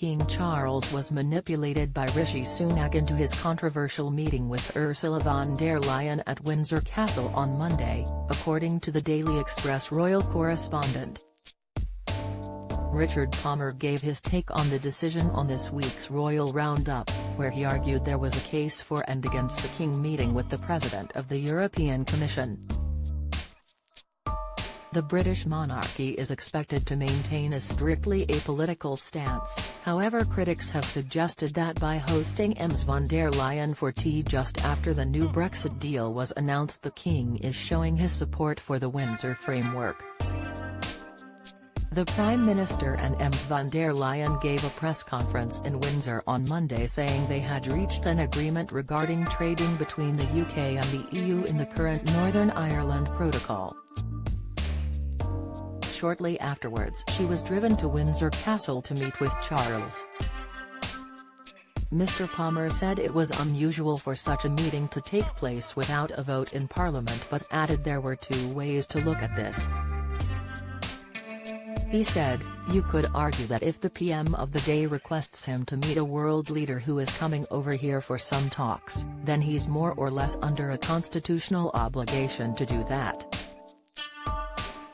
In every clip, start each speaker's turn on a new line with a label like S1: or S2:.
S1: King Charles was manipulated by Rishi Sunak into his controversial meeting with Ursula von der Leyen at Windsor Castle on Monday, according to the Daily Express royal correspondent. Richard Palmer gave his take on the decision on this week's Royal Roundup, where he argued there was a case for and against the King meeting with the President of the European Commission. The British monarchy is expected to maintain a strictly apolitical stance, however critics have suggested that by hosting Ms von der Leyen for tea just after the new Brexit deal was announced, the King is showing his support for the Windsor framework. The Prime Minister and Ms von der Leyen gave a press conference in Windsor on Monday saying they had reached an agreement regarding trading between the UK and the EU in the current Northern Ireland Protocol. Shortly afterwards, she was driven to Windsor Castle to meet with Charles. Mr. Palmer said it was unusual for such a meeting to take place without a vote in Parliament, but added there were two ways to look at this. He said, "You could argue that if the PM of the day requests him to meet a world leader who is coming over here for some talks, then he's more or less under a constitutional obligation to do that.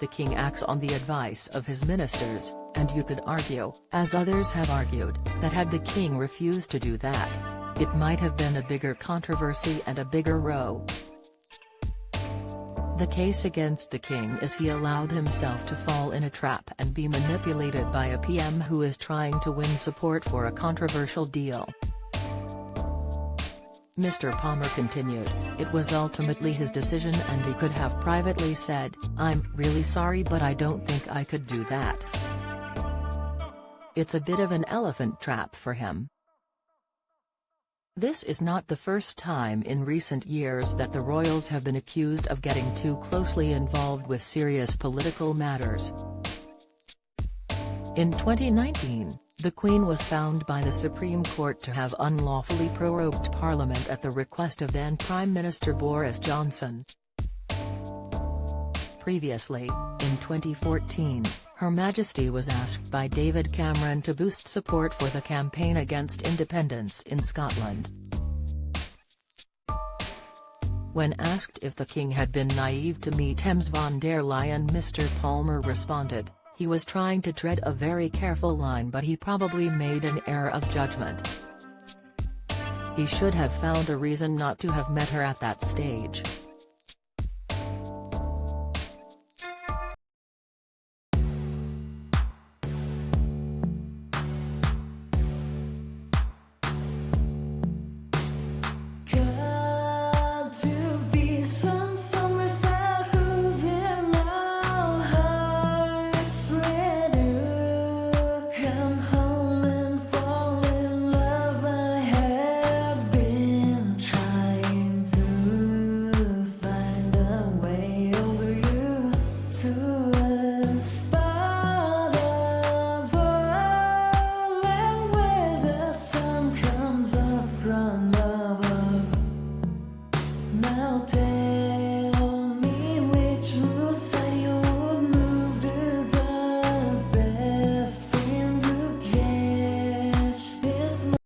S1: The King acts on the advice of his ministers, and you could argue, as others have argued, that had the King refused to do that, it might have been a bigger controversy and a bigger row." The case against the King is he allowed himself to fall in a trap and be manipulated by a PM who is trying to win support for a controversial deal. Mr. Palmer continued, "It was ultimately his decision and he could have privately said, 'I'm really sorry but I don't think I could do that.' It's a bit of an elephant trap for him." This is not the first time in recent years that the royals have been accused of getting too closely involved with serious political matters. In 2019, the Queen was found by the Supreme Court to have unlawfully prorogued Parliament at the request of then Prime Minister Boris Johnson. Previously, in 2014, Her Majesty was asked by David Cameron to boost support for the campaign against independence in Scotland. When asked if the King had been naive to meet Ms von der Leyen, Mr. Palmer responded, "He was trying to tread a very careful line but he probably made an error of judgment. He should have found a reason not to have met her at that stage."